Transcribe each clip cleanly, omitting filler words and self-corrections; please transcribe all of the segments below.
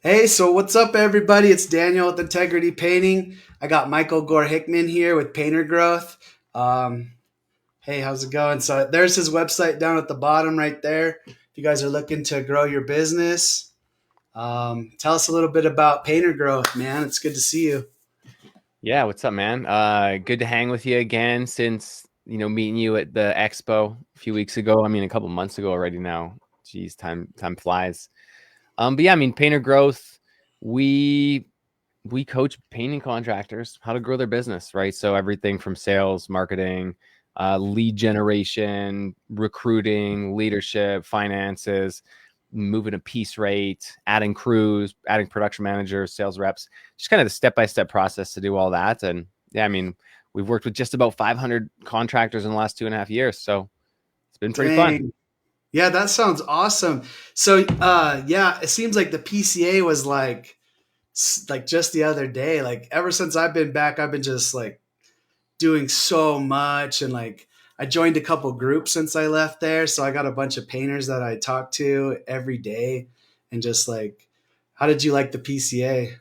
Hey, so what's up, everybody? It's Daniel with Integrity Painting. I got Michael Gore-Hickman here with Painter Growth. Um, hey, how's it going? So there's his website down at the bottom right there. If you guys are looking to grow your business, tell us a little bit about Painter Growth, man. It's good to see you. Yeah, what's up, man? Good to hang with you again since, meeting you at the expo a few weeks ago. I mean, a couple months ago already now. Geez, time flies. But yeah, I mean, painter growth, we we coach painting contractors how to grow their business, right? So everything from sales, marketing, lead generation, recruiting, leadership, finances, moving a piece rate, adding crews, adding production managers, sales reps, just kind of the step-by-step process to do all that. And yeah, I mean, we've worked with just about 500 contractors in the last 2.5 years. So it's been pretty fun. Dang. Yeah, that sounds awesome. So, yeah, it seems like the PCA was like just the other day. Like ever since I've been back, I've been just like doing so much and like I joined a couple groups since I left there, so I got a bunch of painters that I talk to every day and just like how did you like the PCA?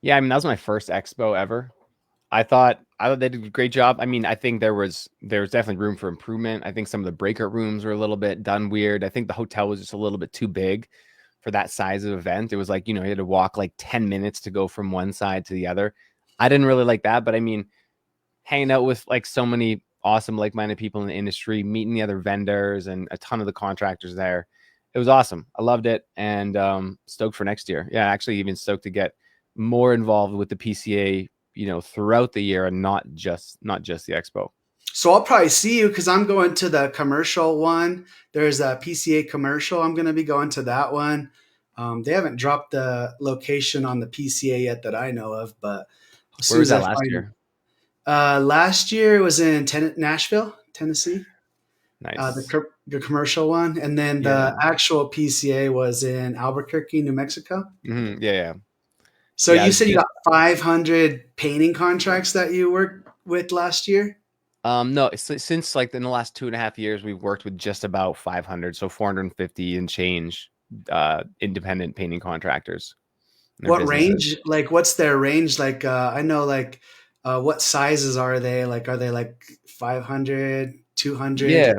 Yeah, I mean, that was my first expo ever. I thought they did a great job. I mean, I think there was definitely room for improvement. I think some of the breakout rooms were a little bit done weird. I think the hotel was just a little bit too big for that size of event. It was like, you had to walk like 10 minutes to go from one side to the other. I didn't really like that, but I mean, hanging out with like so many awesome like-minded people in the industry, meeting the other vendors and a ton of the contractors there. It was awesome. I loved it and stoked for next year. Yeah, actually even stoked to get more involved with the PCA, throughout the year and not just the expo. So I'll probably see you because I'm going to the commercial one. There's a PCA commercial. I'm going to be going to that one. They haven't dropped the location on the PCA yet that I know of, but as Where soon was as I that last find, year? last year it was in Nashville, Tennessee. Nice. The commercial one, and then the Yeah. actual PCA was in Albuquerque, New Mexico. Yeah, yeah. So Yeah, you it's said you just got 500 painting contracts that you worked with last year. no, since like in the last 2.5 years, we've worked with just about 500, so 450 and change independent painting contractors and their What businesses. range? Like, what's their range? Like, I know, like, what sizes are they? Like, are they like 500, 200? Yeah.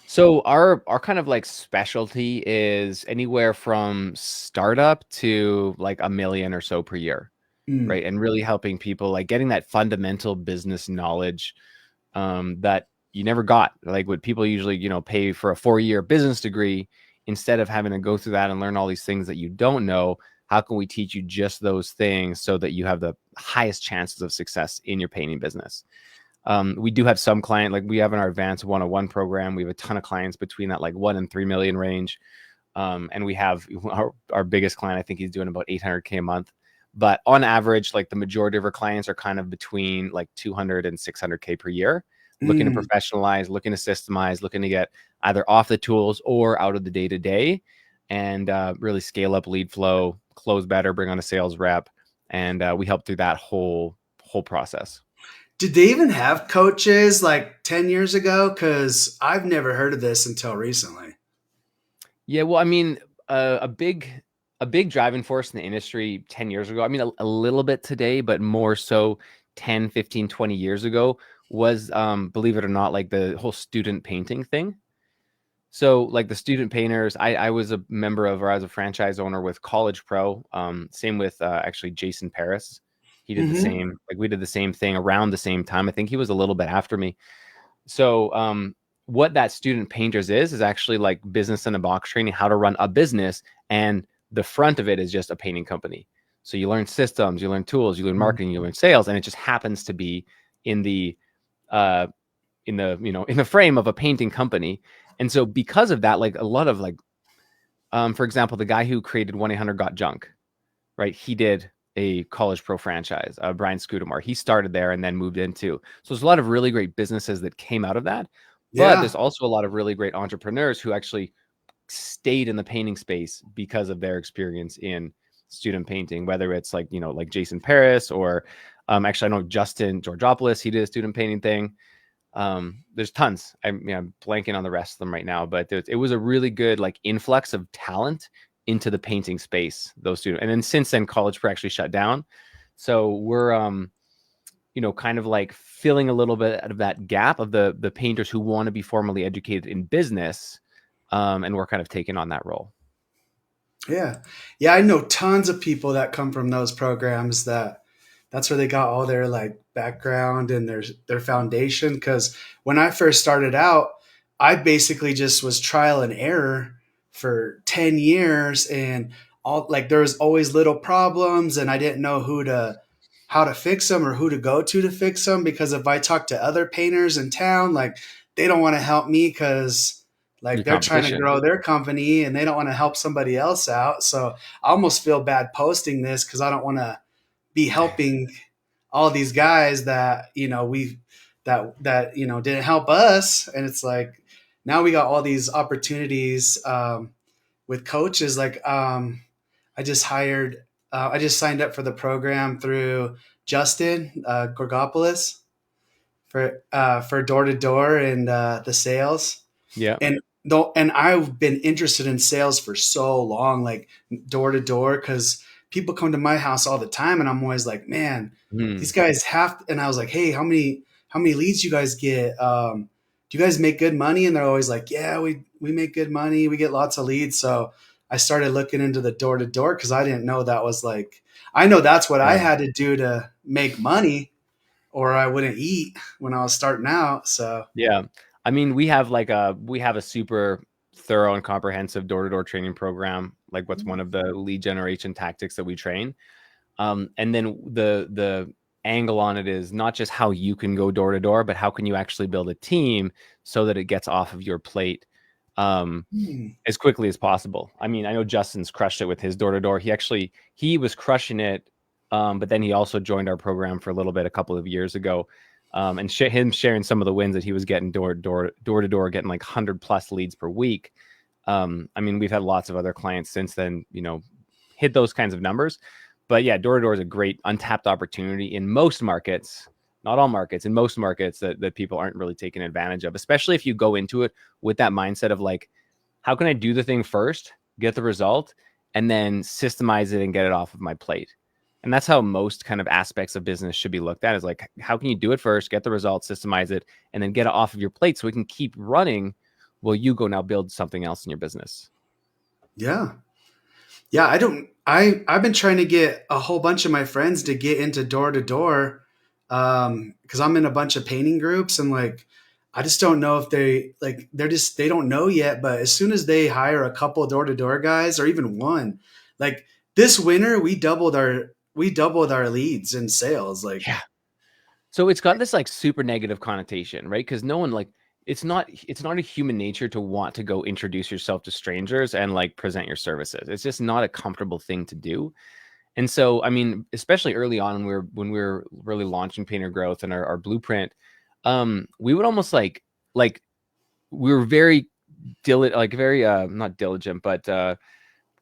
So our kind of like specialty is anywhere from startup to like a million or so per year, Mm, right? And really helping people like getting that fundamental business knowledge that you never got. Like what people usually, pay for a 4-year business degree instead of having to go through that and learn all these things that you don't know. How can we teach you just those things so that you have the highest chances of success in your painting business? We do have some client, like we have in our advanced 101 program, we have a ton of clients between that like 1 and 3 million range. And we have our biggest client, I think he's doing about 800K a month. But on average, like the majority of our clients are kind of between like 200 and 600K per year, looking to mm. professionalize, looking to systemize, looking to get either off the tools or out of the day to day and really scale up lead flow, close better, bring on a sales rep. And we help through that whole process. Did they even have coaches like 10 years ago? Because I've never heard of this until recently. Yeah, well, I mean, a big driving force in the industry 10 years ago. I mean, a little bit today, but more so 10, 15, 20 years ago was believe it or not, like the whole student painting thing. So, like the student painters, I was a member of, or I was a franchise owner with College Pro. Same with actually Jason Paris. He did the Hmm. same, like we did the same thing around the same time. I think he was a little bit after me. So, what that student painters is actually like business in a box training, how to run a business, and the front of it is just a painting company. So you learn systems, you learn tools, you learn marketing, you learn sales, and it just happens to be in the uh in the frame of a painting company. And so because of that, like a lot of like for example, the guy who created 1-800 Got Junk, right? He did a College Pro franchise, Brian Scudamore. He started there and then moved into. So there's a lot of really great businesses that came out of that. But Yeah. there's also a lot of really great entrepreneurs who actually stayed in the painting space because of their experience in student painting, whether it's like, like Jason Paris or actually I know Justin Georgopoulos, he did a student painting thing. There's tons. I'm blanking on the rest of them right now, but it was a really good like influx of talent into the painting space, those students. And then since then, College Pro actually shut down. So we're kind of like filling a little bit out of that gap of the painters who want to be formally educated in business, and we're kind of taking on that role. Yeah. Yeah, I know tons of people that come from those programs that's where they got all their like background and their foundation. Cause when I first started out, I basically just was trial and error for 10 years, and all like there was always little problems, and I didn't know how to fix them or who to go to fix them, because if I talk to other painters in town, like they don't want to help me because like Your they're trying to competition. grow their company and they don't want to help somebody else out. So I almost feel bad posting this because I don't want to be helping all these guys that didn't help us. And it's like now we got all these opportunities with coaches. Like I just signed up for the program through Justin Gorgopoulos for door to door and the sales. Yeah. And I've been interested in sales for so long, like door to door, because people come to my house all the time, and I'm always like, man, these Hmm. guys have. And I was like, hey, how many leads you guys get? Do you guys make good money? And they're always like, yeah, we make good money. We get lots of leads. So I started looking into the door to door because I didn't know that was like. I know that's what I Yeah. had to do to make money, or I wouldn't eat when I was starting out. So Yeah. I mean, we have a super thorough and comprehensive door-to-door training program, like what's one of the lead generation tactics that we train. And then the angle on it is not just how you can go door to door, but how can you actually build a team so that it gets off of your plate um, hmm, as quickly as possible. I mean, I know Justin's crushed it with his door to door. He was crushing it, but then he also joined our program for a little bit a couple of years ago. And him sharing some of the wins that he was getting door to door, getting like 100+ leads per week. I mean, we've had lots of other clients since then, hit those kinds of numbers. But yeah, door to door is a great untapped opportunity in most markets, not all markets, in most markets that people aren't really taking advantage of, especially if you go into it with that mindset of like, how can I do the thing first, get the result, and then systemize it and get it off of my plate? And that's how most kind of aspects of business should be looked at, is like, how can you do it first, get the result, systemize it, and then get it off of your plate so we can keep running while you go now build something else in your business. yeah. Yeah, I don't. I've been trying to get a whole bunch of my friends to get into door to door, because I'm in a bunch of painting groups, and like I just don't know if they don't know yet. But as soon as they hire a couple door to door guys, or even one, like this winter, we doubled our leads in sales. Like Yeah. So it's got this like super negative connotation, right? Because no one like it's not a human nature to want to go introduce yourself to strangers and like present your services. It's just not a comfortable thing to do. And so, I mean, especially early on when we were really launching Painter Growth and our blueprint, we would almost like we were very diligent, like very not diligent, but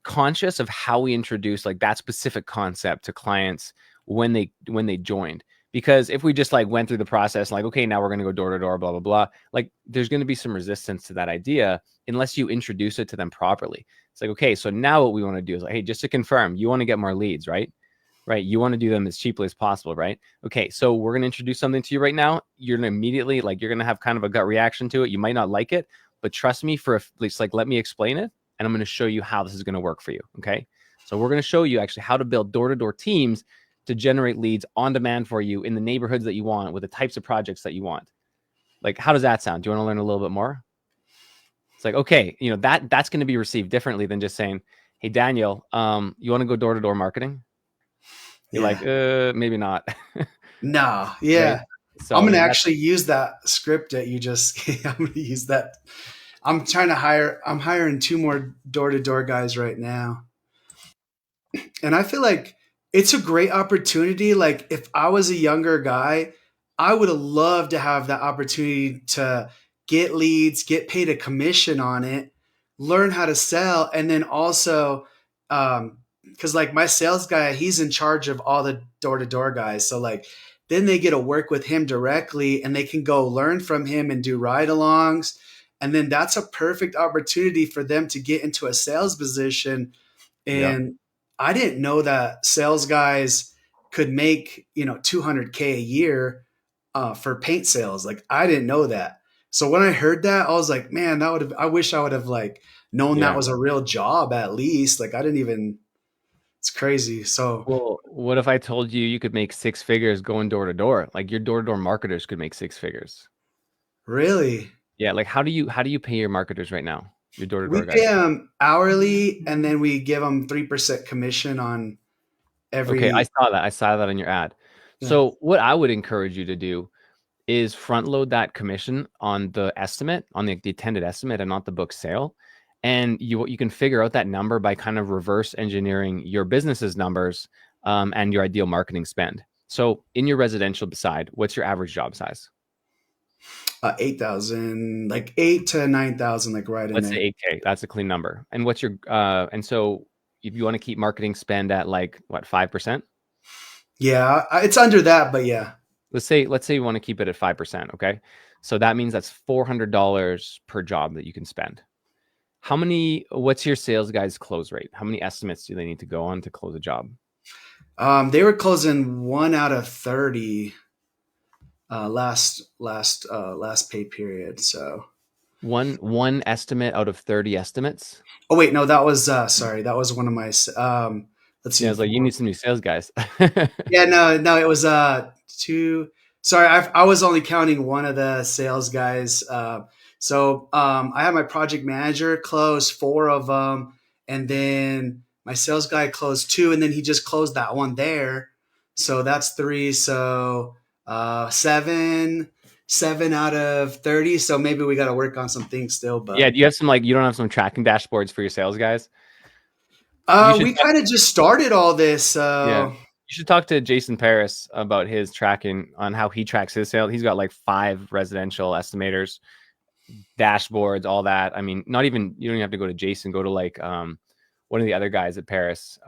conscious of how we introduce like that specific concept to clients when they joined. Because if we just like went through the process like, okay, now we're going to go door to door, blah blah blah, like there's going to be some resistance to that idea unless you introduce it to them properly. It's like, okay, so now what we want to do is like, hey, just to confirm, you want to get more leads, right? Right, you want to do them as cheaply as possible, right? Okay, so we're going to introduce something to you right now. You're going to immediately like, you're going to have kind of a gut reaction to it. You might not like it, but trust me, for at least like, let me explain it, and I'm going to show you how this is going to work for you. Okay, so we're going to show you actually how to build door-to-door teams to generate leads on demand for you in the neighborhoods that you want with the types of projects that you want. Like, how does that sound? Do you want to learn a little bit more? It's like, okay, that's going to be received differently than just saying, hey Daniel, you want to go door-to-door marketing? You're like, yeah, maybe not. no, Right. yeah. I'm So gonna yeah, that's actually use that script that you just. I'm gonna use that. I'm hiring two more door to door guys right now. And I feel like it's a great opportunity. Like if I was a younger guy, I would have loved to have that opportunity to get leads, get paid a commission on it, learn how to sell, and then also, because like my sales guy, he's in charge of all the door to door guys. So like then they get to work with him directly, and they can go learn from him and do ride alongs. And then that's a perfect opportunity for them to get into a sales position Yeah. And I didn't know that sales guys could make, 200K a year for paint sales. Like I didn't know that. So when I heard that, I was like, man, I wish I would have like known that Yeah. was a real job at least. Like I didn't even, it's crazy. So Well, what if I told you you could make six figures going door to door? Like your door to door marketers could make six figures. really, Yeah. Like how do you pay your marketers right now? Your door to we door pay guys. them hourly and then we give them 3% commission on Okay, I every, saw that. I saw that on your ad. yeah. So what I would encourage you to do is front load that commission on the estimate, on the attended estimate and not the book sale. And you can figure out that number by kind of reverse engineering your business's numbers and your ideal marketing spend. So in your residential side, what's your average job size? 8,000, like 8 to 9,000, like right in Let's say there. 8K. That's a clean number. And what's your and so if you want to keep marketing spend at like what 5%? Yeah, it's under that, but yeah. Let's say you want to keep it at 5%, okay? So that means that's $400 per job that you can spend. What's your sales guys close rate? How many estimates do they need to go on to close a job? They were closing 1 out of 30 last pay period. So, One estimate out of 30 estimates? oh wait, no, that was sorry, that was one of my. Let's Yeah, see. it's like you need some new sales guys. Yeah, no, it was two. Sorry, I was only counting one of the sales guys. I had my project manager close four of them, and then my sales guy closed two, and then he just closed that one there. So that's three. So seven out of 30. So maybe we got to work on some things still, Yeah, but do you have you don't have some tracking dashboards for your sales guys? You should we kind of just started all this. Yeah. So You should talk to Jason Paris about his tracking on how he tracks his sales. He's got like 5 residential estimators, dashboards, all that. I mean, not even you don't even have to go to Jason. Go to like one of the other guys at Paris.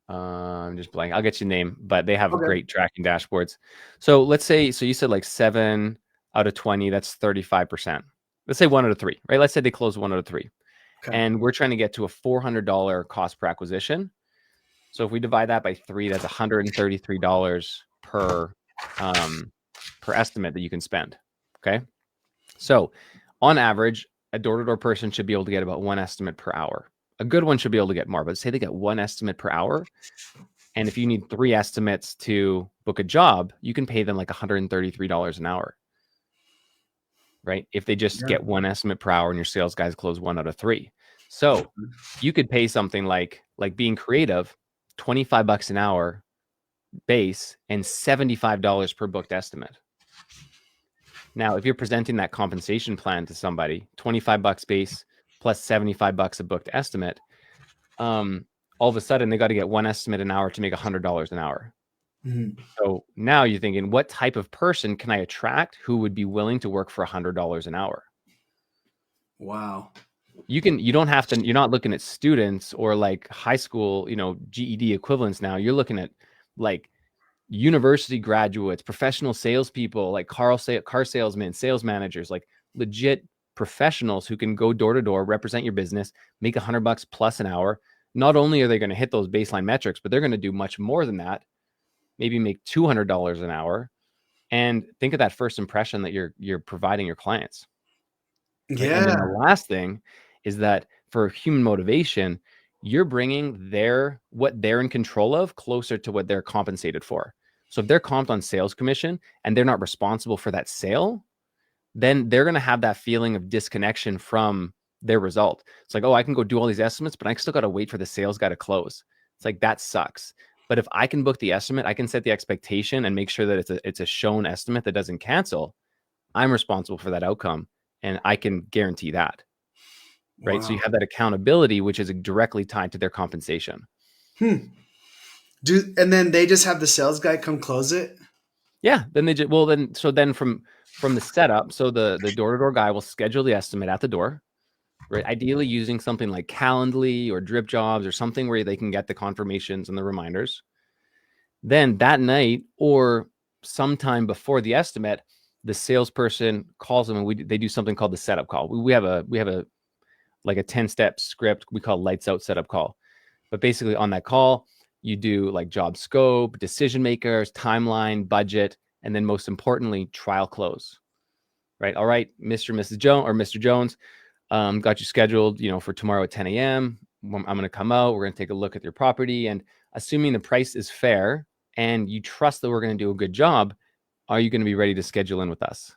I'm just blank. I'll get you a name, but they have okay, great tracking dashboards. So let's say, so you said like 7 out of 20, that's 35%. Let's say 1 out of 3, right? Let's say they close 1 out of 3. okay, And we're trying to get to a $400 cost per acquisition. So if we divide that by 3, that's $133 per estimate that you can spend. Okay. So on average, a door-to-door person should be able to get about 1 estimate per hour. A good one should be able to get more, but say they get 1 estimate per hour. And if you need 3 estimates to book a job, you can pay them like $133 an hour, right? If they just yeah. get 1 estimate per hour and your sales guys close 1 out of 3. So you could pay something like being creative, $25 an hour base and $75 per booked estimate. Now, if you're presenting that compensation plan to somebody, $25 base plus $75 a booked estimate, all of a sudden they got to get 1 estimate an hour to make $100 an hour. Mhm. So now you're thinking, what type of person can I attract who would be willing to work for $100 an hour? Wow. You don't have to, you're not looking at students or like high school, GED equivalents now. You're looking at like university graduates, professional salespeople, like car salesmen, sales managers, like legit professionals who can go door to door, represent your business, make $100 plus an hour. Not only are they going to hit those baseline metrics, but they're going to do much more than that. Maybe make $200 an hour. And think of that first impression that you're providing your clients, right? And then the Yeah. last thing is that for human motivation, you're bringing what they're in control of closer to what they're compensated for. So if they're comped on sales commission and they're not responsible for that sale, then they're going to have that feeling of disconnection from their result. It's like, oh, I can go do all these estimates, but I still got to wait for the sales guy to close. It's like, that sucks. But if I can book the estimate, I can set the expectation and make sure that it's a shown estimate that doesn't cancel. I'm responsible for that outcome and I can guarantee that. Right. So you Wow. have that accountability, which is directly tied to their compensation. Hmm. And then they just have the sales guy come close it? Yeah. Then they just, well, then from the setup, so the door-to-door guy will schedule the estimate at the door, right? Ideally using something like Calendly or Drip Jobs or something where they can get the confirmations and the reminders. Then that night or sometime before the estimate, the salesperson calls them and they do something called the setup call. We have a like a 10-step script we call lights out setup call. But basically on that call, you do like job scope, decision makers, timeline, budget, and then most importantly, trial close. Right. All right, Mr. and Mrs. Jones or Mr. Jones, got you scheduled, for tomorrow at 10 a.m. I'm going to come out. We're going to take a look at your property, and assuming the price is fair and you trust that we're going to do a good job, are you going to be ready to schedule in with us?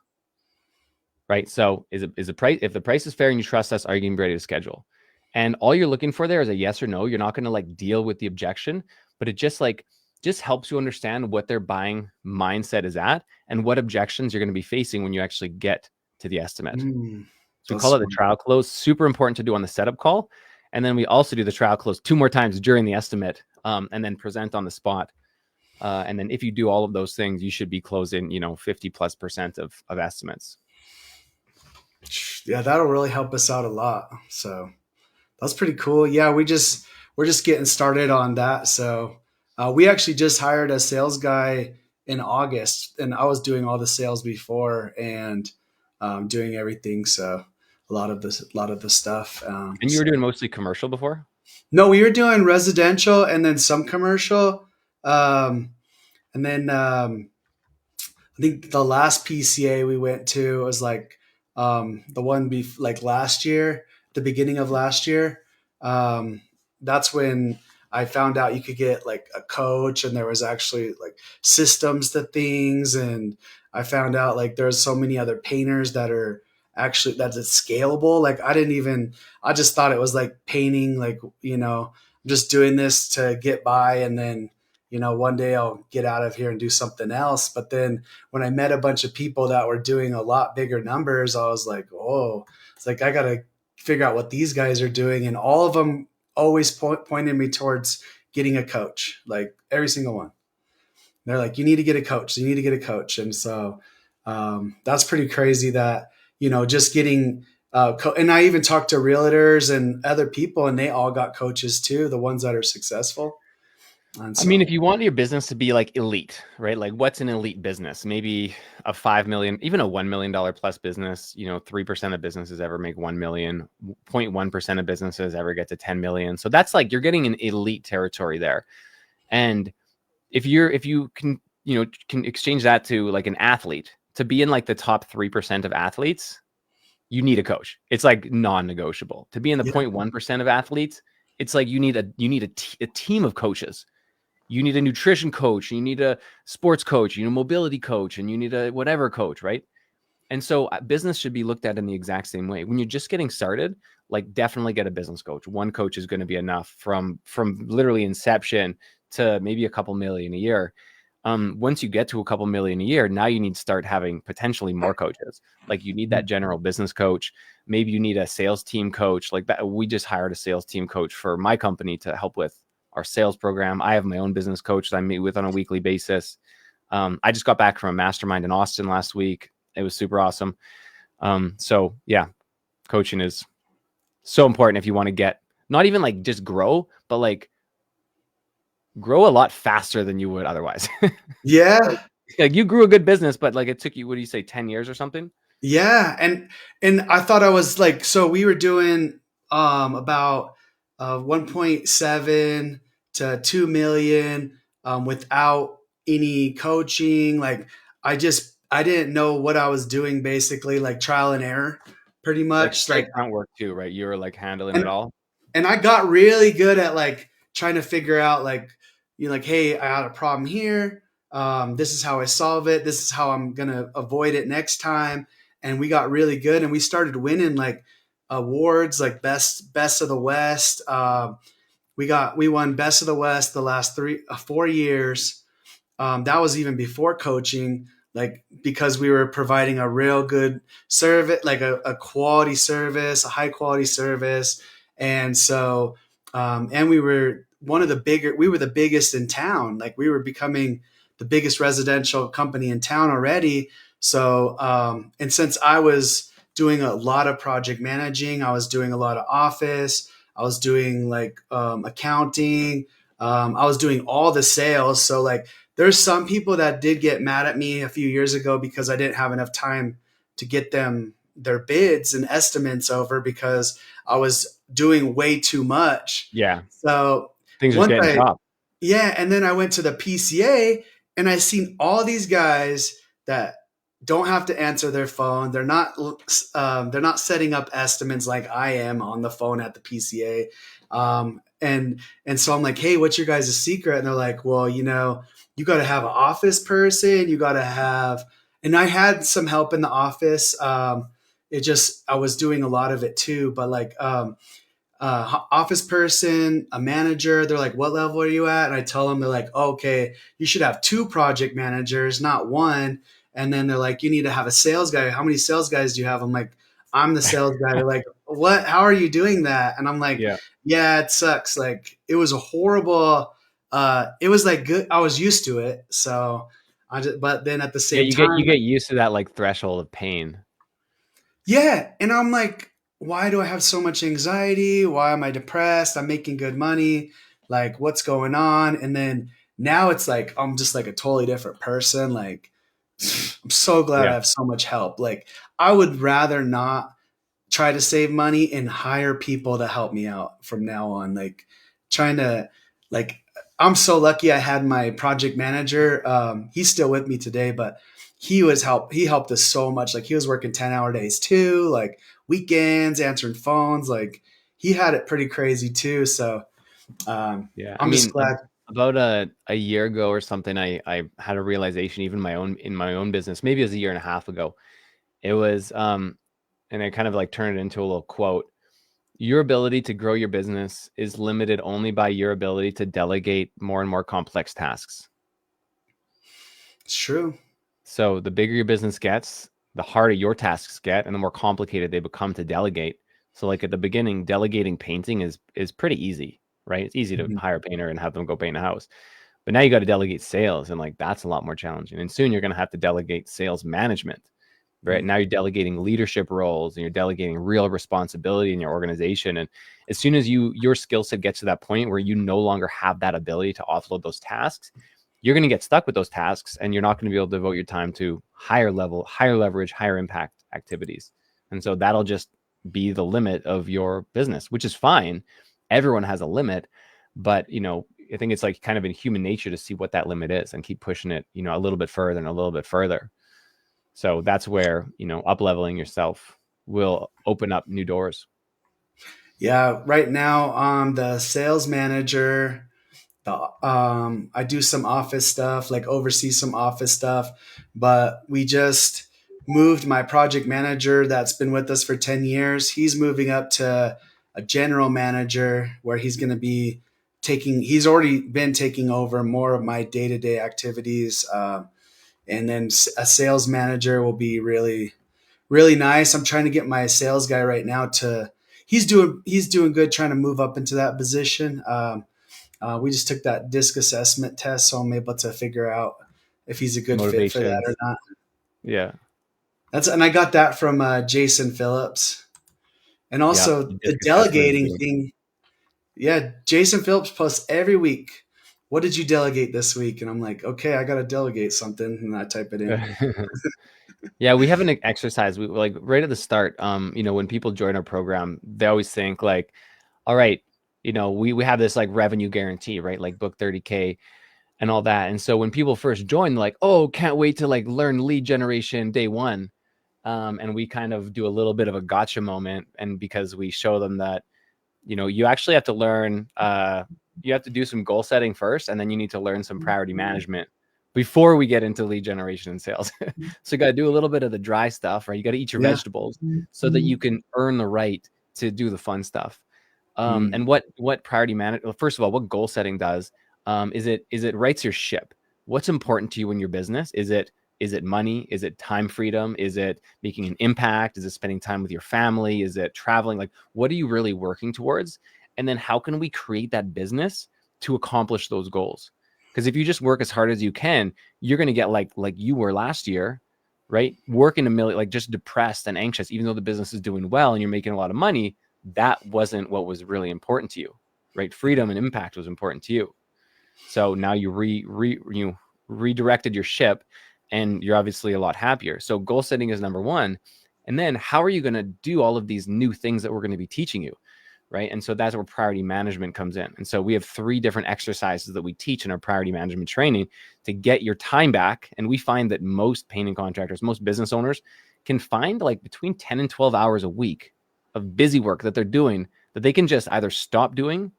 Right. So is the price, if the price is fair and you trust us, are you going to be ready to schedule? And all you're looking for there is a yes or no. You're not going to like deal with the objection, but it just helps you understand what their buying mindset is at and what objections you're going to be facing when you actually get to the estimate. So we call it the trial close. Super important to do on the setup call. And then we also do the trial close 2 more times during the estimate, and then present on the spot. And then if you do all of those things, you should be closing, 50+% of estimates. Yeah, that'll really help us out a lot. So that's pretty cool. Yeah, we're just getting started on that. So we actually just hired a sales guy in August, and I was doing all the sales before and doing everything. So a lot of the stuff. And you were doing mostly commercial before? No, we were doing residential and then some commercial. And then I think the last PCA we went to was like the one like last year, the beginning of last year. That's when I found out you could get like a coach, and there was actually like systems to things. And I found out like there's so many other painters that are actually that's scalable. Like I just thought it was like painting, like, I'm just doing this to get by. And then, one day I'll get out of here and do something else. But then when I met a bunch of people that were doing a lot bigger numbers, I was like, oh, it's like, I got to figure out what these guys are doing. And all of them always pointed me towards getting a coach, like every single one. They're like, you need to get a coach. You need to get a coach. And so that's pretty crazy that, just getting, and I even talked to realtors and other people, and they all got coaches too, the ones that are successful. I mean, if you want your business to be like elite, right? Like what's an elite business? Maybe a 5 million, even a $1 million plus business, 3% of businesses ever make 1 million, 0.1% of businesses ever get to 10 million. So that's like, you're getting an elite territory there. And if you can exchange that to like an athlete, to be in like the top 3% of athletes, you need a coach. It's like non-negotiable. To be in the 0.1% of athletes, it's like you need a team of coaches. You need a nutrition coach, you need a sports coach, you need a mobility coach, and you need a whatever coach, right? And so business should be looked at in the exact same way. When you're just getting started, like definitely get a business coach. One coach is going to be enough from literally inception to maybe a couple million a year. Once you get to a couple million a year, now you need to start having potentially more coaches. Like you need that general business coach. Maybe you need a sales team coach like that. We just hired a sales team coach for my company to help with our sales program. I have my own business coach that I meet with on a weekly basis. I just got back from a mastermind in Austin last week. It was super awesome. So yeah, coaching is so important if you want to get, not even like just grow, but like grow a lot faster than you would otherwise. Yeah. Like you grew a good business, but like it took you, what do you say, 10 years or something? Yeah. And I thought I was like, so we were doing about 1.7 to 2 million without any coaching. Like I didn't know what I was doing, basically like trial and error pretty much. Like account work too, right? You were like handling it all. And I got really good at like trying to figure out like, like, hey, I had a problem here. This is how I solve it. This is how I'm going to avoid it next time. And we got really good, and we started winning like awards, like best of the West. We won best of the West the last 4 years. That was even before coaching, like because we were providing a real good service, like a quality service, a high quality service. And so, and we were we were the biggest in town. Like we were becoming the biggest residential company in town already. So, and since I was doing a lot of project managing, I was doing a lot of office, I was doing like accounting, I was doing all the sales. So like there's some people that did get mad at me a few years ago because I didn't have enough time to get them their bids and estimates over because I was doing way too much. Yeah. So Things are just once getting I tough. yeah, and then I went to the PCA and I seen all these guys that don't have to answer their phone. They're not setting up estimates like I am on the phone at the PCA. And so I'm like, hey, what's your guys' secret? And they're like, well, you got to have an office person. You got to have, and I had some help in the office. I was doing a lot of it too, but like, office person, a manager. They're like, what level are you at? And I tell them, they're like, okay, you should have two project managers, not one. And then they're like, you need to have a sales guy. How many sales guys do you have? I'm like, I'm the sales guy. They're like, what? How are you doing that? And I'm like, Yeah. yeah, it sucks. Like, it was a horrible, it was like good. I was used to it. So but then at the Yeah, same you get time, used to that like threshold of pain. yeah. And I'm like, why do I have so much anxiety? Why am I depressed? I'm making good money. Like, what's going on? And then now it's like, I'm just like a totally different person. Like, I'm so glad I Yeah. have so much help. Like, I would rather not try to save money and hire people to help me out from now on. Like, trying to, like, I'm so lucky I had my project manager. He's still with me today, but he helped us so much. Like, he was working 10-hour days too, like weekends, answering phones. Like, he had it pretty crazy too. So Yeah. I I'm just mean, glad. about a year ago or something, I had a realization, even in my own business, maybe it was a year and a half ago. It was and I kind of like turned it into a little quote. Your ability to grow your business is limited only by your ability to delegate more and more complex tasks. It's true. So the bigger your business gets, the harder your tasks get, and the more complicated they become to delegate. So like at the beginning, delegating painting is pretty easy, right? It's easy to Mhm. hire a painter and have them go paint a house. But now you got to delegate sales, and like that's a lot more challenging. And soon you're going to have to delegate sales management, right? Mhm. Now you're delegating leadership roles and you're delegating real responsibility in your organization. And as soon as your skill set gets to that point where you no longer have that ability to offload those tasks, you're going to get stuck with those tasks and you're not going to be able to devote your time to higher level, higher leverage, higher impact activities. And so that'll just be the limit of your business, which is fine. Everyone has a limit, but I think it's like kind of in human nature to see what that limit is and keep pushing it, a little bit further and a little bit further. So that's where, up leveling yourself will open up new doors. Yeah. Right now, I'm the sales manager. I do some office stuff, like oversee some office stuff, but we just moved my project manager that's been with us for 10 years. He's moving up to a general manager where he's already been taking over more of my day to day activities. And then a sales manager will be really, really nice. I'm trying to get my sales guy right now he's doing good trying to move up into that position. We just took that disc assessment test, so I'm able to figure out if he's a good fit for that or Motivations. not. Yeah. And I got that from Jason Phillips, and Yeah. also the Disc assessment is delegating thing. Yeah, Jason Phillips posts every week. What did you delegate this week? And I'm like, okay, I got to delegate something, and I type it in. big. Yeah, we have an exercise. We like right at the start. When people join our program, they always think like, all right, we have this like revenue guarantee, right? Like book 30K and all that. And so when people first join, they're like, oh, can't wait to like learn lead generation day one. And we kind of do a little bit of a gotcha moment. And because we show them that, you actually have to learn, you have to do some goal setting first, and then you need to learn some priority management before we get into lead generation and sales. So you got to do a little bit of the dry stuff, right? You got to eat your Yeah. vegetables so that you can earn the right to do the fun stuff. Mm. And what priority management? Well, first of all, what goal setting does is it writes your ship. What's important to you in your business? Is it money? Is it time freedom? Is it making an impact? Is it spending time with your family? Is it traveling? Like, what are you really working towards? And then how can we create that business to accomplish those goals? Because if you just work as hard as you can, you're going to get like you were last year, right? Working a million, like just depressed and anxious, even though the business is doing well and you're making a lot of money. That wasn't what was really important to you, right? Freedom and impact was important to you. So now you redirected your ship, and you're obviously a lot happier. So goal setting is number one. And then how are you going to do all of these new things that we're going to be teaching you? Right. And so that's where priority management comes in. And so we have 3 different exercises that we teach in our priority management training to get your time back. And we find that most painting contractors, most business owners can find like between 10 and 12 hours a week of busy work that they're doing that they can just either stop doing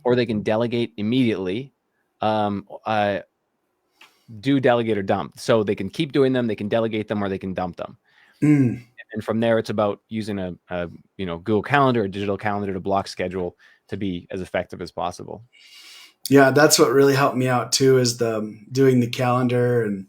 or they can delegate immediately, do, delegate, or dump. So they can keep doing them, they can delegate them, or they can dump them. Mm. And from there, it's about using a Google Calendar, a digital calendar to block schedule to be as effective as possible. Yeah, that's what really helped me out too, is the doing the calendar and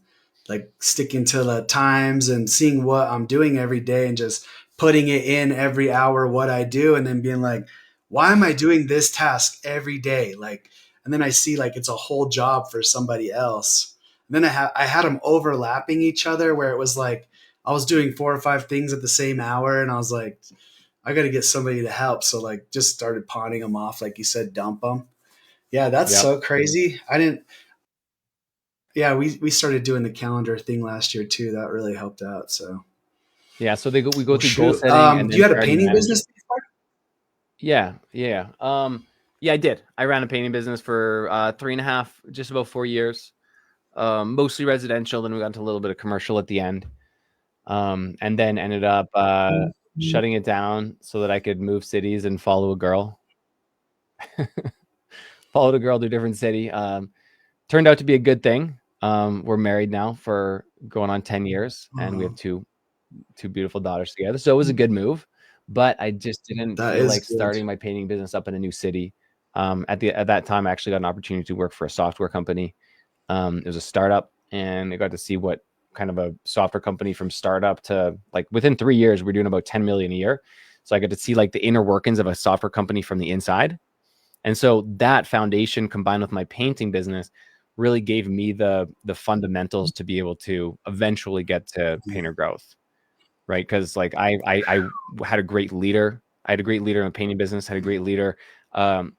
like sticking to the times and seeing what I'm doing every day and just putting it in every hour what I do, and then being like, why am I doing this task every day? Like, and then I see like it's a whole job for somebody else. And then I had them overlapping each other where it was like I was doing 4 or 5 things at the same hour, and I was like, I got to get somebody to help. So like just started pawning them off, like you said, dump them. Yeah, that's Yep. so crazy. I didn't. Yeah, we started doing the calendar thing last year too. That really helped out. So, Yeah. So we go well, through goal shoot. setting and You then had a priority painting management. business before? Yeah. Yeah. Yeah, I did. I ran a painting business for 3.5, just about 4 years. Mostly residential. Then we got into a little bit of commercial at the end. And then ended up shutting it down so that I could move cities and follow a girl. Followed a girl to a different city. Turned out to be a good thing. We're married now for going on 10 years, and we have Oh, two beautiful daughters together. So it was a good move, but I just didn't that feel is like good. starting my painting business up in a new city. At that time, I actually got an opportunity to work for a software company. It was a startup, and I got to see what kind of a software company from startup to like within 3 years, we're doing about 10 million a year. So I got to see like the inner workings of a software company from the inside. And so that foundation combined with my painting business really gave me the fundamentals to be able to eventually get to painter growth, right? Because like I had a great leader. I had a great leader in the painting business. Had a great leader um,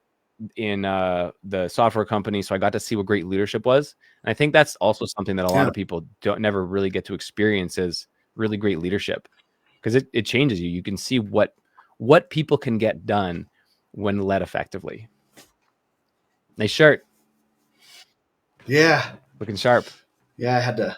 in the software company, so I got to see what great leadership was. And I think that's also something that a lot Yeah, of people don't never really get to experience is really great leadership because it changes you. You can see what people can get done when led effectively. Nice shirt, yeah, looking sharp. yeah. I had to.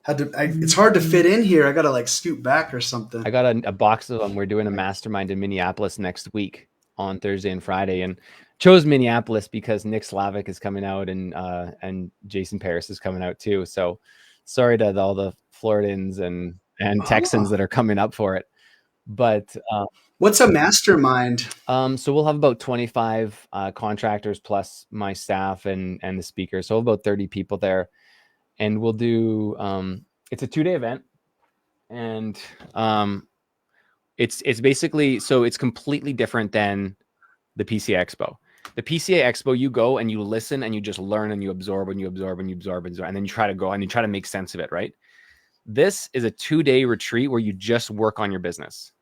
It's hard to fit in here. I got to like scoot back or I something. got a box of them. We're doing a Like, mastermind in Minneapolis next week on Thursday and Friday, and chose Minneapolis because Nick Slavic is coming out and Jason Paris is coming out too. So sorry to all the Floridans and Texans oh, that are coming up for it, but what's a mastermind? so we'll have about 25 contractors plus my staff and the speaker, so about 30 people there, and we'll do it's a 2-day event, and it's basically so it's completely different than the PCA Expo. The PCA Expo, you go and you listen and you just learn and you absorb and you absorb and you absorb and then you try to go and you try to make sense of it, right? This is a 2-day retreat where you just work on your business.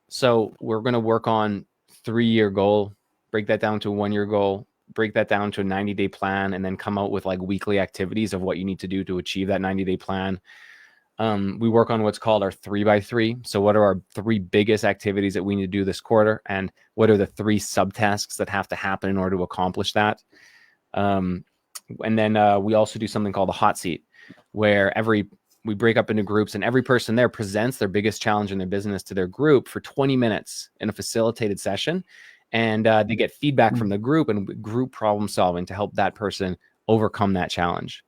So we're going to work on 3-year goal, break that down to a 1-year goal, break that down to a 90-day plan, and then come out with like weekly activities of what you need to do to achieve that 90-day plan. We work on what's called our 3x3. So what are our 3 biggest activities that we need to do this quarter? And what are the 3 subtasks that have to happen in order to accomplish that? And then we also do something called the hot seat, where we break up into groups and every person there presents their biggest challenge in their business to their group for 20 minutes in a facilitated session. And they get feedback from the group and group problem solving to help that person overcome that challenge.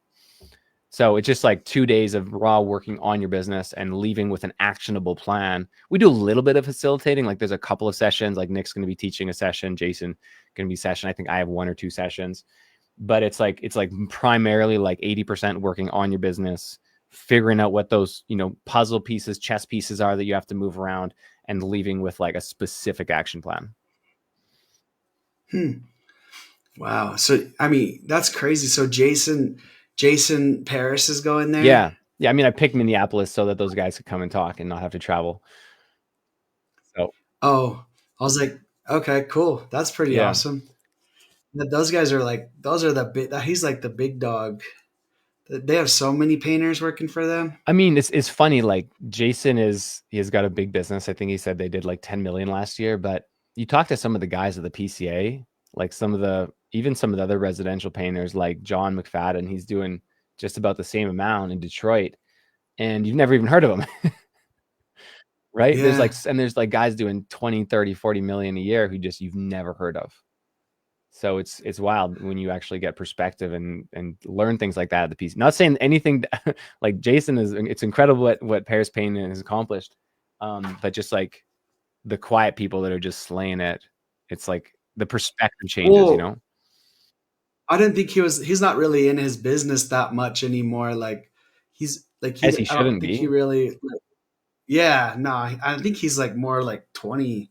So it's just like 2 days of raw working on your business and leaving with an actionable plan. We do a little bit of facilitating. Like there's a couple of sessions, like Nick's going to be teaching a session, Jason going to be session. I think I have 1 or 2 sessions, but it's like primarily like 80% working on your business, figuring out what those, puzzle pieces, chess pieces are that you have to move around and leaving with like a specific action plan. Hmm. Wow. So I mean, that's crazy. So Jason Paris is going there. Yeah. Yeah. I mean, I picked Minneapolis so that those guys could come and talk and not have to travel. So, Oh, I was like, okay, cool. That's pretty yeah. awesome. Those guys are like, those are the big. He's like the big dog. They have so many painters working for them. I mean, it's funny. Like Jason he has got a big business. I think he said they did like 10 million last year. But you talk to some of the guys at the PCA, like even some of the other residential painters, like John McFadden, he's doing just about the same amount in Detroit, and you've never even heard of him, right? Yeah. There's like guys doing 20, 30, 40 million a year who just you've never heard of. So it's wild when you actually get perspective and learn things like that at the piece. Not saying anything like Jason is. It's incredible what Paris Payne has accomplished, but just like the quiet people that are just slaying it. It's like the perspective changes. Well, I didn't think he's not really in his business that much anymore. Like he's like As he I don't shouldn't think he be. really like, yeah, no, I think he's like more like 20,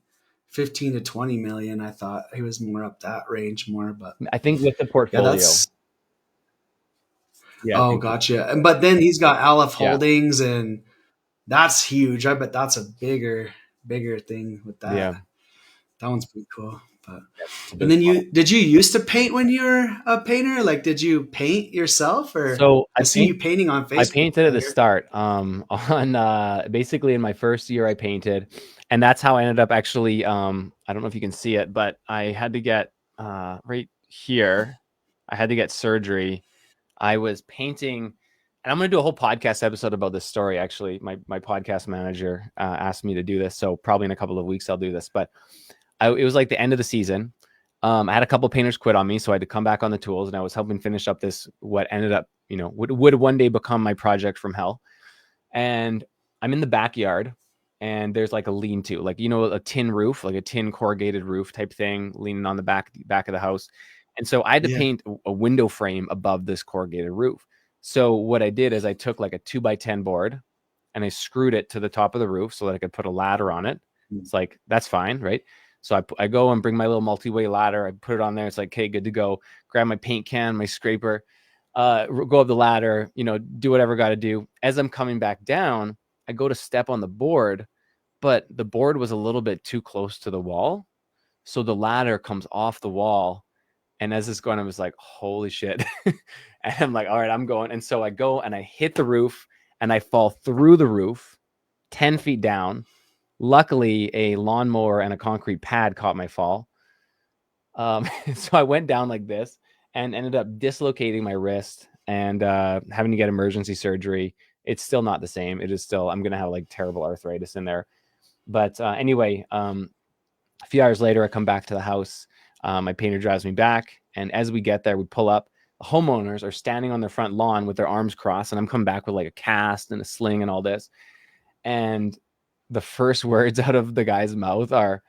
15 to 20 million. I thought he was more up that range more, but I think with the yeah, portfolio. that's Yeah, I oh think so. gotcha. And but then he's got Aleph Yeah, Holdings and that's huge. I bet that's a bigger thing with that. yeah, That one's pretty cool. But it's a and business then model. you used to paint when you were a painter? Like did you paint yourself or So I see you painting on I Facebook painted at the earlier? start. On basically in my first year I painted, and that's how I ended up actually. I don't know if you can see it, but I had to get right here. I had to get surgery. I was painting, and I'm going to do a whole podcast episode about this story. Actually, my podcast manager asked me to do this, so probably in a couple of weeks I'll do this. But it was like the end of the season. I had a couple painters quit on me, so I had to come back on the tools, and I was helping finish up this what ended up, would one day become my project from hell. And I'm in the backyard, and there's like a lean-to, like a tin roof, like a tin corrugated roof type thing, leaning on the back of the house. And so I had to Yeah. paint a window frame above this corrugated roof. So what I did is I took like a 2x10 board, and I screwed it to the top of the roof so that I could put a ladder on it. It's like, that's fine, right? So I go and bring my little multi-way ladder. I put it on there. It's like, okay, good to go. Grab my paint can, my scraper, go up the ladder, do whatever I got to do. As I'm coming back down, I go to step on the board, but the board was a little bit too close to the wall. So the ladder comes off the wall. And as it's going, I was like, holy shit. And I'm like, all right, I'm going. And so I go and I hit the roof and I fall through the roof 10 feet down. Luckily, a lawnmower and a concrete pad caught my fall. So I went down like this and ended up dislocating my wrist and having to get emergency surgery. It's still not the same. It is still, I'm going to have like terrible arthritis in there. But anyway, a few hours later, I come back to the house. My painter drives me back. And as we get there, we pull up. The homeowners are standing on their front lawn with their arms crossed. And I'm coming back with like a cast and a sling and all this. And the first words out of the guy's mouth are,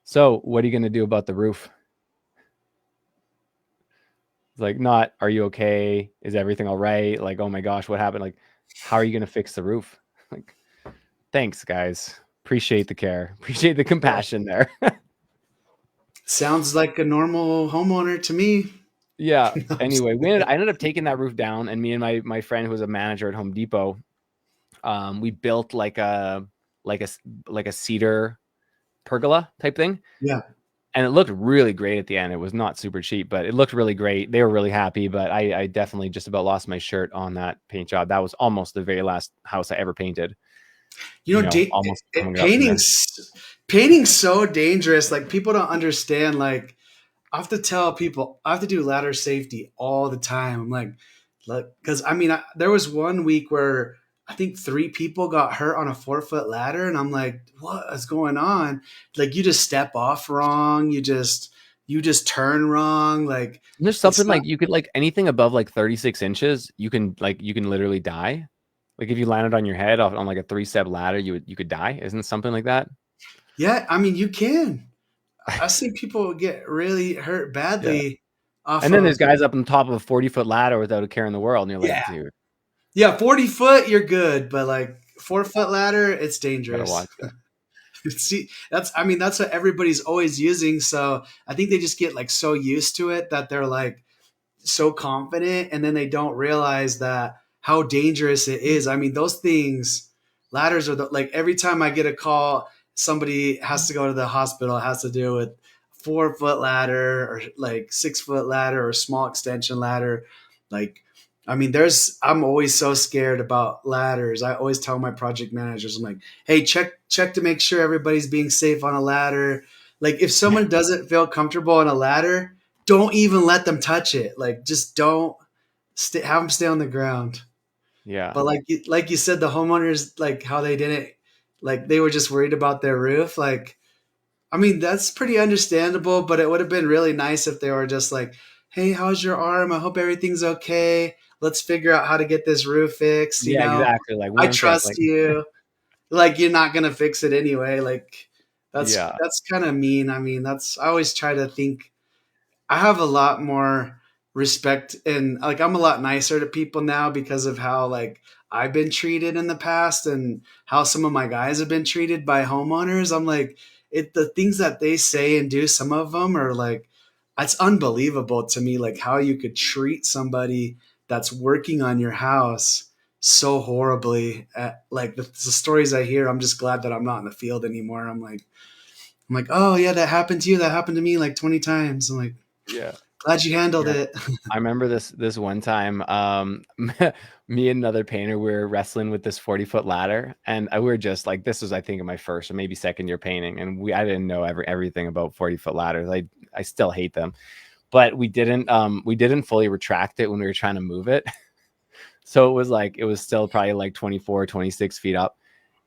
"So, what are you going to do about the roof?" It's like, not, "Are you okay? Is everything all right?" Like, "Oh my gosh, what happened?" Like, "How are you going to fix the roof?" Like, thanks, guys. Appreciate the care. Appreciate the compassion there. Sounds like a normal homeowner to me. Yeah. Anyway, I ended up taking that roof down, and me and my friend who was a manager at Home Depot, we built like a like a cedar pergola type thing. Yeah. And it looked really great at the end. It was not super cheap, but it looked really great. They were really happy, but I definitely just about lost my shirt on that paint job. That was almost the very last house I ever painted. Almost coming up in there. Painting's so dangerous. Like people don't understand. Like I have to tell people I have to do ladder safety all the time. I'm like, look, because I mean, there was one week where I think 3 people got hurt on a 4 foot ladder, and I'm like, what is going on? Like you just step off wrong. You just turn wrong. Like And there's it's something not. like you could like anything above like 36 inches, you can literally die. Like if you landed on your head on like a 3-step ladder, you could die. Isn't it something like that? Yeah, I mean, you can. I've seen people get really hurt Yeah. badly off And then there's of. guys up on top of a 40-foot ladder without a care in the world, and you're like, Yeah, dude, yeah, 40 foot, you're good, but like 4 foot ladder, it's gotta dangerous. watch it. See, I mean, that's what everybody's always using. So I think they just get like so used to it that they're like so confident, and then they don't realize that how dangerous it is. I mean, those things, ladders are like every time I get a call, somebody has to go to the hospital. It has to do with 4 foot ladder or like 6 foot ladder or small extension ladder, like. I mean, I'm always so scared about ladders. I always tell my project managers, I'm like, hey, check to make sure everybody's being safe on a ladder. Like if someone doesn't feel comfortable on a ladder, don't even let them touch it. Like just don't have them stay on the ground. Yeah. But like you said, the homeowners, like how they didn't, like they were just worried about their roof. Like I mean, that's pretty understandable, but it would have been really nice if they were just like, "Hey, how's your arm? I hope everything's okay. Let's figure out how to get this roof fixed, you Yeah, know. exactly. Like I one thing, trust like you. Like you're not going to fix it anyway." Like yeah, that's kind of mean. I mean, that's I always try to think I have a lot more respect and like I'm a lot nicer to people now because of how like I've been treated in the past and how some of my guys have been treated by homeowners. I'm like the things that they say and do, some of them are like it's unbelievable to me like how you could treat somebody that's working on your house so horribly. Like the stories I hear, I'm just glad that I'm not in the field anymore. I'm like, oh yeah, that happened to you. That happened to me like 20 times. I'm like, yeah, glad you handled yeah. it. I remember this one time, me and another painter, we were wrestling with this 40-foot ladder, and we were just like, this was, I think, in my first or maybe second year painting, and I didn't know everything about 40-foot ladders. I still hate them, but we didn't fully retract it when we were trying to move it. So it was still probably like 24, 26 feet up,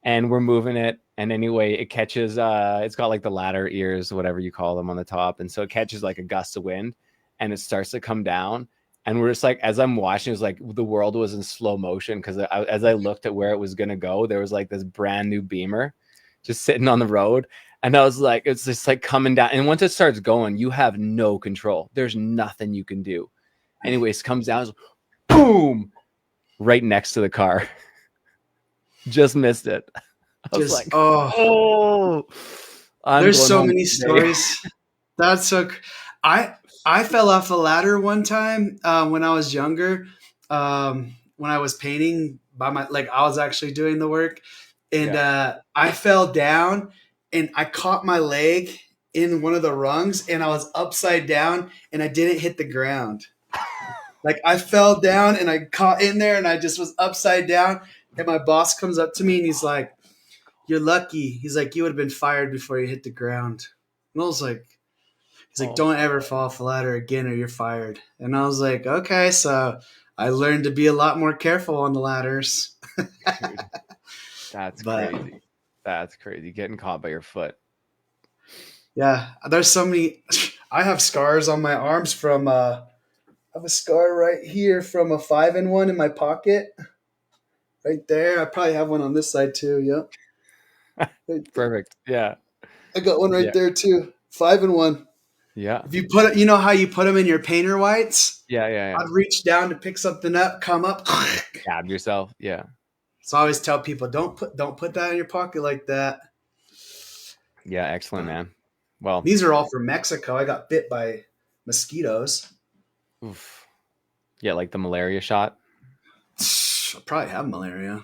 and we're moving it. And anyway, it catches, it's got like the ladder ears, whatever you call them on the top. And so it catches like a gust of wind and it starts to come down. And we're just like, as I'm watching, it was like the world was in slow motion because as I looked at where it was going to go, there was like this brand new Beamer just sitting on the road. And I was like, it's just like coming down. And once it starts going, you have no control. There's nothing you can do. Anyways, comes down, boom, right next to the car. Just missed it. I was Just like, oh, oh, I'm there's going so home many today. stories. That's so. I I fell off a ladder one time when I was younger. When I was painting by my like I was actually doing the work, and Yeah. I fell down and I caught my leg in one of the rungs and I was upside down and I didn't hit the ground. Like I fell down and I caught in there and I just was upside down. And my boss comes up to me and he's like, "You're lucky." He's like, "You would have been fired before you hit the ground." And I was like, he's like, Oh, "Don't ever fall off a ladder again or you're fired." And I was like, okay. So I learned to be a lot more careful on the ladders. dude, that's But crazy. That's crazy. Getting caught by your foot. yeah, there's so many. I have scars on my arms from. I have a scar right here from a 5-in-1 in my pocket, right there. I probably have one on this side too. Yep, right there. Perfect. Yeah. I got one Yeah. right there too. 5-in-1. Yeah. If you put it, you know how you put them in your painter whites. Yeah. Yeah. Yeah. I'd reach down to pick something up, come up. Stab yourself. Yeah. So I always tell people, don't put that in your pocket like that. Yeah. Excellent, But man. Well, these are all from Mexico. I got bit by mosquitoes. oof. Yeah, like the malaria shot. I probably have malaria.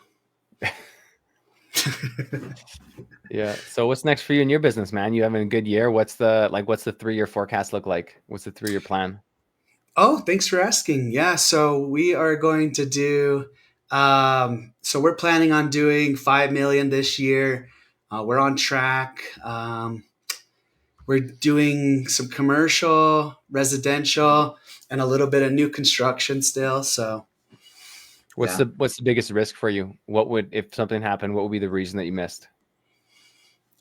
Yeah. So what's next for you in your business, man? You having a good year? What's the 3-year forecast look like? What's the 3-year plan? Oh, thanks for asking. Yeah, so we are going to do. So we're planning on doing 5 million this year. We're on track. We're doing some commercial, residential, and a little bit of new construction still. So What's yeah. the biggest risk for you? What would, if something happened, what would be the reason that you missed?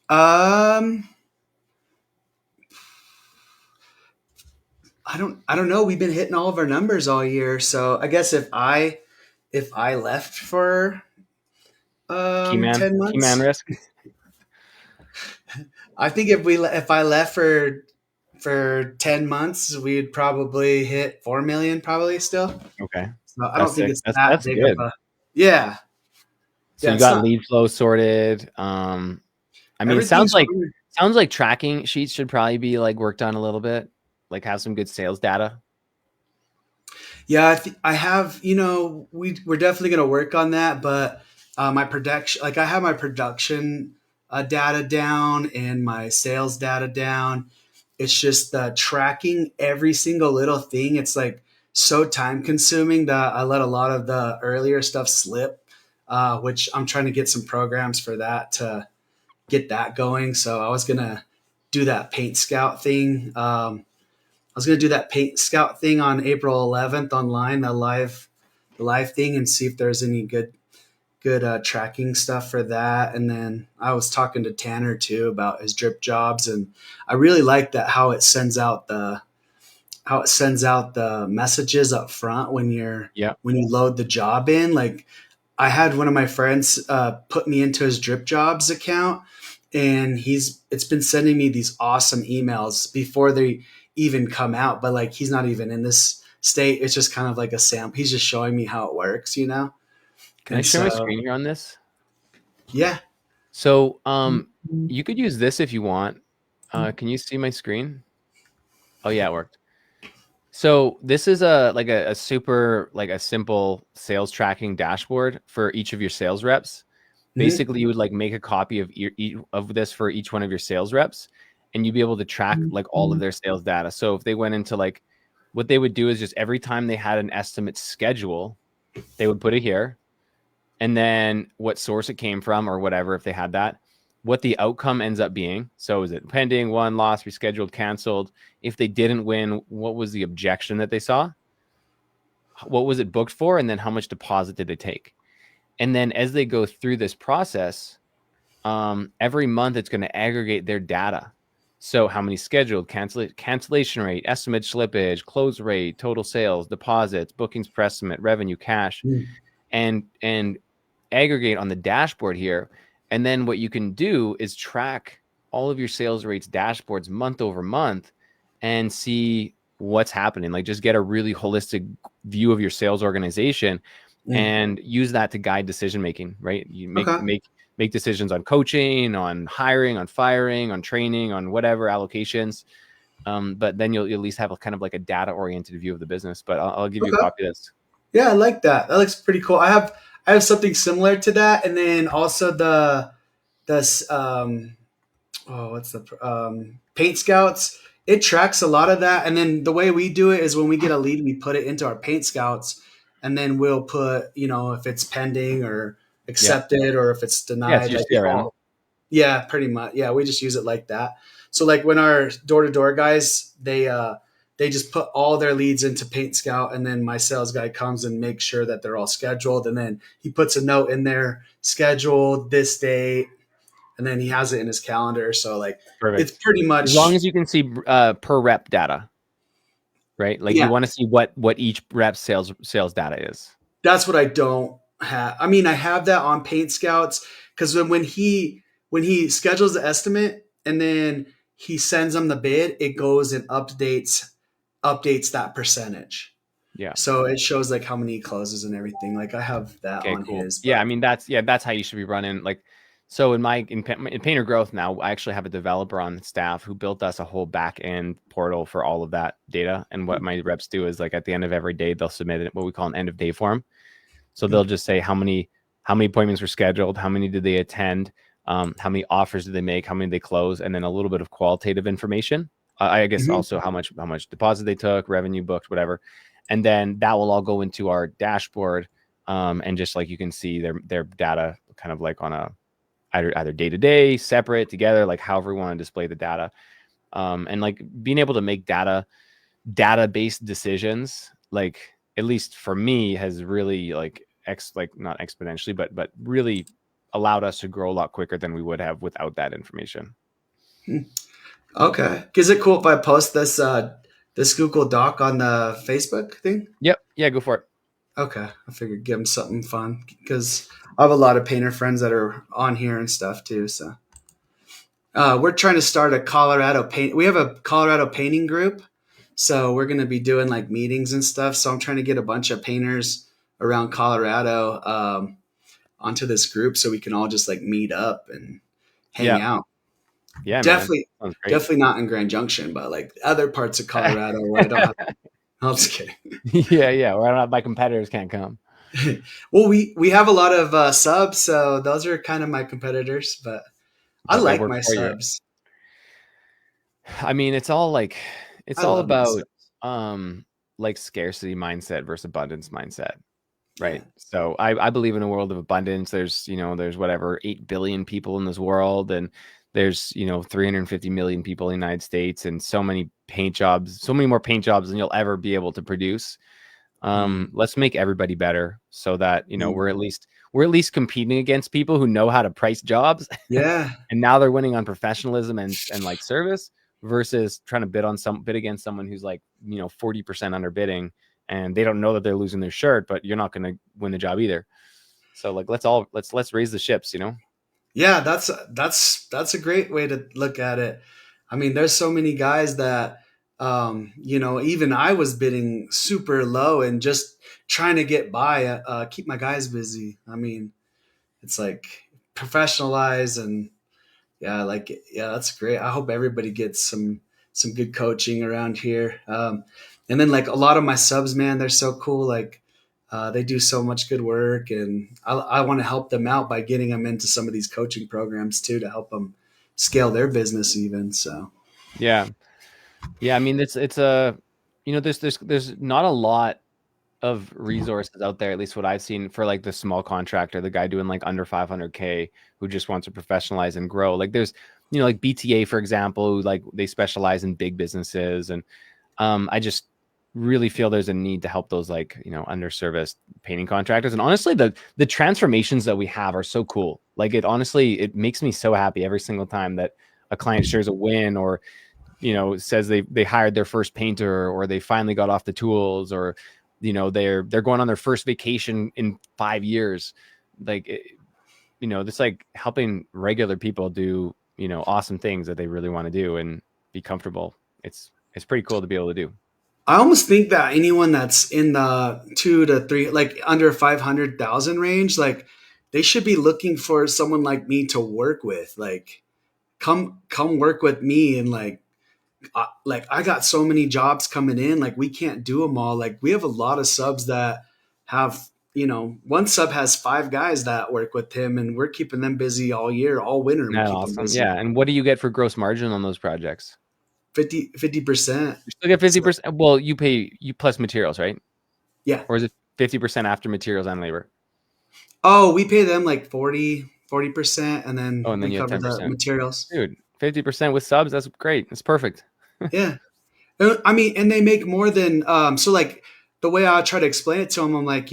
Um, I don't know. We've been hitting all of our numbers all year. So I guess if I left for Key 10 man months, risk. I think if I left for 10 months, we'd probably hit 4 million probably still. Okay. So I don't That's think sick. it's That's that that's big of good. a yeah. So Yeah, you it's got not lead flow sorted. I mean, it everything's running. sounds like tracking sheets should probably be like worked on a little bit, like have some good sales data. Yeah, I have. We're definitely going to work on that. But my production, like I have my production data down and my sales data down. It's just tracking every single little thing. It's like so time consuming that I let a lot of the earlier stuff slip, which I'm trying to get some programs for that to get that going. So I was going to do that Paint Scout thing. I was going to do that Paint Scout thing on April 11th online, the live thing, and see if there's any good tracking stuff for that. And then I was talking to Tanner too about his drip jobs, and I really like that how it sends out the messages up front Yeah. when you load the job in. Like I had one of my friends put me into his drip jobs account, and it's been sending me these awesome emails before they even come out. But like he's not even in this state. It's just kind of like a sample. He's just showing me how it works, you know. Can I And share my so screen here on this? yeah. So you could use this if you want. Can you see my screen? Oh yeah, it worked. So this is a super like a simple sales tracking dashboard for each of your sales reps. Mhm. Basically, you would like make a copy of this for each one of your sales reps, and you'd be able to track like all of their sales data. So if they went into like what they would do is just every time they had an estimate schedule, they would put it here, and then what source it came from or whatever if they had that, what the outcome ends up being. So is it pending, won, lost, rescheduled, canceled? If they didn't win, what was the objection that they saw? What was it booked for? And then how much deposit did they take? And then as they go through this process, every month it's going to aggregate their data. So how many scheduled, cancellation rate, estimate slippage, close rate, total sales, deposits, bookings per estimate, revenue, cash, Mhm. and aggregate on the dashboard here. And then what you can do is track all of your sales rates dashboards month over month and see what's happening. Like just get a really holistic view of your sales organization Mhm. and use that to guide decision making, right? You Okay. make decisions on coaching, on hiring, on firing, on training, on whatever allocations. But then you'll at least have a kind of like a data oriented view of the business. But I'll give you a Okay. copy of this. Yeah, I like that. That looks pretty cool. I have something similar to that, and then also the what's the Paint Scouts. It tracks a lot of that, and then the way we do it is when we get a lead, we put it into our Paint Scouts, and then we'll put if it's pending or Yeah. accepted or if it's Yeah, it's denied, your like CRM. all. Yeah, pretty much. Yeah, we just use it like that. So like when our door to door guys, they just put all their leads into Paint Scout, and then my sales guy comes and makes sure that they're all scheduled, and then he puts a note in there, scheduled this date, and then he has it in his calendar. So like it's Perfect. pretty As long much as you can see per rep data, right? Like you yeah. want to see what each rep sales data is. That's what I don't have. I mean, I have that on Paint Scouts because when he schedules the estimate and then he sends them the bid, it goes and updates that percentage. Yeah. So it shows like how many closes and everything. Like I have that Okay, on cool. his, Yeah, I but mean that's how you should be running. Like, so in Painter Growth now, I actually have a developer on staff who built us a whole back end portal for all of that data. And what my reps do is like at the end of every day, they'll submit what we call an end of day form. So they'll just say how many appointments were scheduled, how many did they attend, how many offers did they make, how many they close, and then a little bit of qualitative information. I guess Mhm. also how much deposit they took, revenue booked, whatever, and then that will all go into our dashboard, and just like you can see their data kind of like on a either day to day, separate, together, like however we want to display the data, and like being able to make data-based decisions, like at least for me, has really like like not exponentially, but really allowed us to grow a lot quicker than we would have without that information. Okay. Is it cool if I post this Google Doc on the Facebook thing? Yep. Yeah, go for it. Okay, I figured give them something fun because I have a lot of painter friends that are on here and stuff too. So we're trying to start a Colorado paint. We have a Colorado painting group, so we're going to be doing like meetings and stuff. So I'm trying to get a bunch of painters around Colorado onto this group so we can all just like meet up and hang Yeah. out. Yeah, man. Definitely, Sounds great. definitely not in Grand Junction, but like other parts of Colorado where I don't have. I'm just kidding. Yeah, yeah. Or I don't have my competitors can't come. Well, we have a lot of subs, so those are kind of my competitors. But I But they like work my for you. subs. I mean, it's all like it's I all love my about subs. um like scarcity mindset versus abundance mindset, Yeah. right? So I believe in a world of abundance. There's, there's whatever 8 billion people in this world, and there's, 350 million people in the United States, and so many paint jobs, so many more paint jobs than you'll ever be able to produce. Mm. Let's make everybody better so that, Mm. we're at least competing against people who know how to price jobs. Yeah. And now they're winning on professionalism and like service versus trying to bid against someone who's like 40% underbidding, and they don't know that they're losing their shirt, but you're not going to win the job either. So like let's raise the ships. Yeah, that's a great way to look at it. I mean, there's so many guys that even I was bidding super low and just trying to get by, keep my guys busy. I mean, it's like professionalize and yeah, like yeah, that's great. I hope everybody gets some good coaching around here. And then like a lot of my subs, man, they're so cool. Like they do so much good work, and I want to help them out by getting them into some of these coaching programs too to help them scale their business even. So Yeah. Yeah. I mean, it's there's not a lot of resources out there, at least what I've seen, for like the small contractor, the guy doing like under 500K who just wants to professionalize and grow. Like there's, like BTA, for example, who like they specialize in big businesses. And I just really feel there's a need to help those like, underserviced painting contractors. And honestly, the transformations that we have are so cool. Like it makes me so happy every single time that a client shares a win, or says they hired their first painter, or they finally got off the tools, or they're going on their first vacation in 5 years. Like it's like helping regular people do awesome things that they really want to do and be comfortable. It's pretty cool to be able to do. I almost think that anyone that's in the 2 to 3, like under 500,000 range, like they should be looking for someone like me to work with. Like come work with me and like I got so many jobs coming in, like we can't do them all. Like we have a lot of subs that have, one sub has 5 guys that work with him, and we're keeping them busy all year, all winter. We That's keep them awesome. busy. Yeah. And what do you get for gross margin on those projects? 50%. You still get So 50%. Well, you plus materials, right? yeah. Or is it 50% after materials and labor? Oh, we pay them like 40%, and Oh, then and then we you have cover the 10%. materials. Dude, 50% with subs, that's great. That's perfect. Yeah. I mean, and they make more than so like the way I try to explain it to them, I'm like,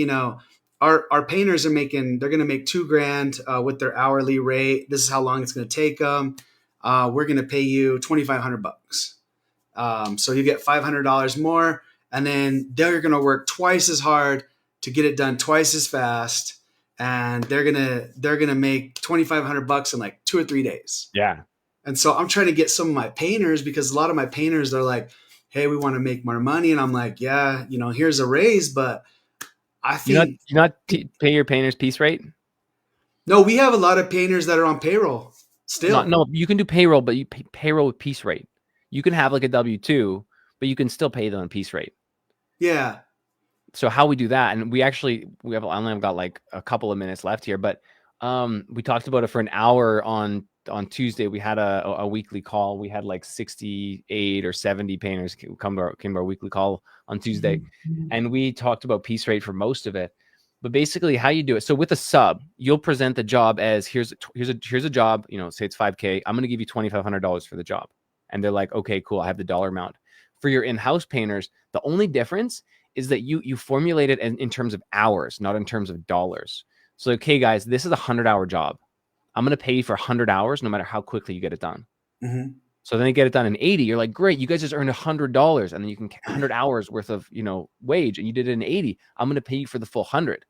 our painters are making, they're going to make 2 grand with their hourly rate. This is how long it's going to take them. We're going to pay you $2,500. So you get $500 more, and then they're going to work twice as hard to get it done twice as fast. And they're gonna make $2,500 in like 2 or 3 days. Yeah. And so I'm trying to get some of my painters, because a lot of my painters are like, hey, we want to make more money. And I'm like, yeah, here's a raise. But I You not think, you not pay your painters piece rate? no, we have a lot of painters that are on payroll Not still. No, you can do payroll, but you pay payroll with piece rate. You can have like a W-2, but you can still pay them a piece rate. Yeah. So how we do that, and I only have got like a couple of minutes left here, but we talked about it for an hour on Tuesday. We had a weekly call. We had like 68 or 70 painters came to our weekly call on Tuesday, and we talked about piece rate for most of it. But basically, how you do it. So with a sub, you'll present the job as here's a job. Say it's 5K. I'm going to give you $2,500 for the job, and they're like, okay, cool. I have the dollar amount. For your in-house painters, the only difference is that you formulate it in terms of hours, not in terms of dollars. So, okay, guys, this is a 100-hour job. I'm going to pay you for 100 hours, no matter how quickly you get it done. Mm-hmm. So then they get it done in 80. You're like, great, you guys just earned $100, and then you can 100 hours worth of wage, and you did it in 80. I'm going to pay you for the full 100.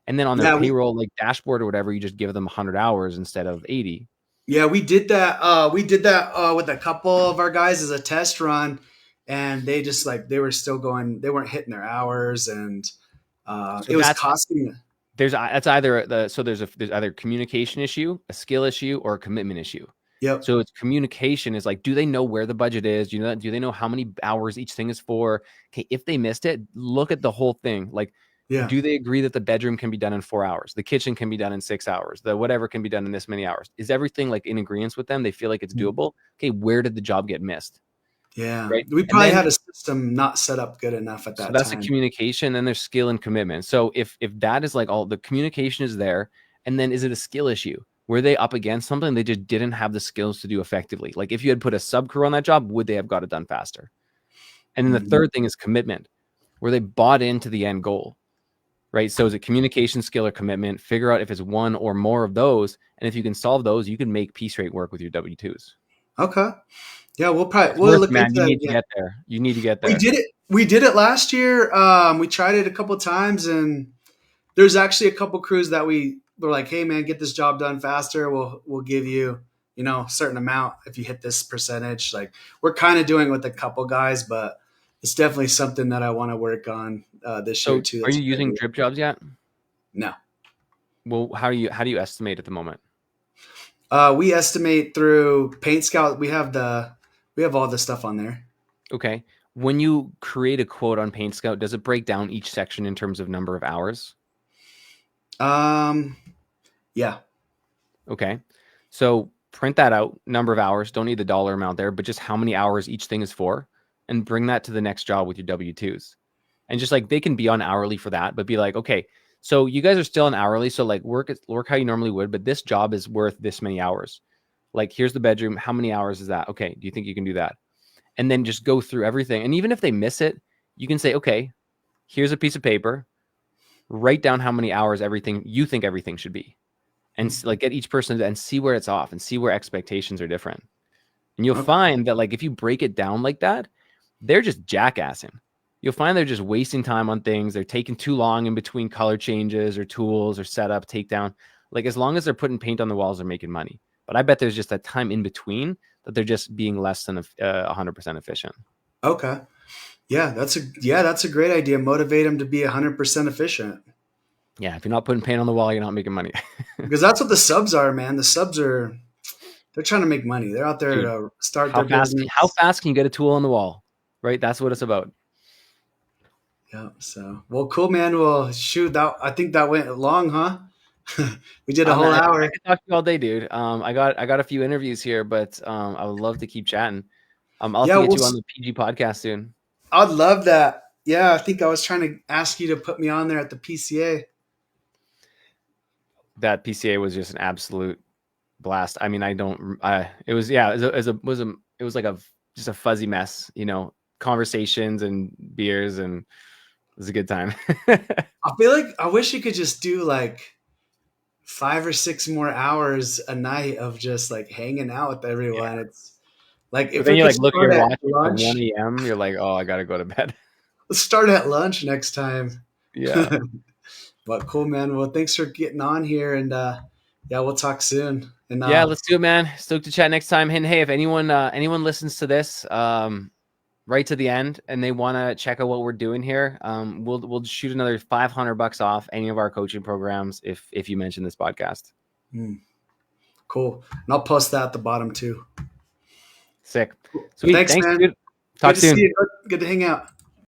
And then on their Yeah. payroll like dashboard or whatever, you just give them 100 hours instead of 80. Yeah, we did that. We did that with a couple of our guys as a test run, and they just like they were still going. They weren't hitting their hours, and So it was costing. that's either there's either communication issue, a skill issue, or a commitment issue. Yep. So it's communication is like, do they know where the budget is? Do they know how many hours each thing is for? Okay, if they missed it, look at the whole thing. Like, Yeah. do they agree that the bedroom can be done in 4 hours? The kitchen can be done in 6 hours. The whatever can be done in this many hours. Is everything like in agreement with them? They feel like it's doable. Okay, where did the job get missed? Yeah. right? We And probably then had a system not set up good enough at so that that's the time. communication, then there's skill and commitment. So if that is like all the communication is there, and then is it a skill issue? Were they up against something they just didn't have the skills to do effectively? Like if you had put a sub crew on that job, would they have got it done faster? And then the Mhm. third thing is commitment, where they bought into the end goal, right? So is it communication, skill, or commitment? Figure out if it's one or more of those. And if you can solve those, you can make piece rate work with your W-2s. Okay. Yeah, It's we'll worth it, look into man. You that need to again. get there. You need to get We there. did it. We did it last year. We tried it a couple times, and there's actually a couple crews that we were like, "Hey, man, get this job done faster. We'll give you, a certain amount if you hit this percentage." Like we're kind of doing it with a couple guys, but it's definitely something that I want to work on this year So too. are That's you a good using idea. drip jobs yet? No, Well, how do you estimate at the moment? we estimate through Paint Scout. We have all the stuff on there. Okay. When you create a quote on Paint Scout, does it break down each section in terms of number of hours? Um, yeah. Okay. So print that out, number of hours. Don't need the dollar amount there, but just how many hours each thing is for, and bring that to the next job with your W-2s. And just like they can be on hourly for that, but be like, okay, so you guys are still on hourly, so like work how you normally would, but this job is worth this many hours. Like here's the bedroom. How many hours is that? Okay. Do you think you can do that? And then just go through everything. And even if they miss it, you can say, okay, here's a piece of paper. Write down how many hours everything you think everything should be, and like get each person and see where it's off and see where expectations are different. And you'll Okay. find that like if you break it down like that, they're just jackassing. You'll find they're just wasting time on things. They're taking too long in between color changes or tools or setup, takedown. Like as long as they're putting paint on the walls, they're making money. But I bet there's just that time in between that they're just being less than 100% efficient. Okay. That's a great idea. Motivate them to be 100% efficient Yeah, if you're not putting paint on the wall, you're not making money. because that's what the subs are, man. The subs are they're trying to make money. They're out there Dude, to start how their fast how business. fast can you get a tool on the wall? Right? That's what it's about. Yeah. So well, cool, man. Well, shoot, that I think that went long, huh? We did a whole Man, I hour. could talk to you all day, dude. I got a few interviews here, but I would love to keep chatting. I'll have Yeah, to get you on the PG podcast soon. I'd love that. Yeah, I think I was trying to ask you to put me on there at the PCA. That PCA was just an absolute blast. I mean, I don't. It was yeah. It was like just a fuzzy mess, conversations and beers, and it was a good time. I feel like I wish you could just do like 5 or 6 more hours a night of just like hanging out with Yeah. everyone. It's like But if then we you could like look at start your at watch, it's like lunch, 1 a.m. You're like, oh, I gotta go to bed. let's start at lunch next time. Yeah. But cool, man. Well, thanks for getting on here, and yeah, we'll talk soon. And Yeah, let's do it, man. Stoked to chat next time. And hey, if anyone listens to this right to the end and they want to check out what we're doing here, we'll shoot another $500 off any of our coaching programs if you mention this podcast. cool. And I'll post that at the bottom too. Sick. Sweet. Thanks, Thanks, man. dude. Good Talk to see soon. you. Good to hang out.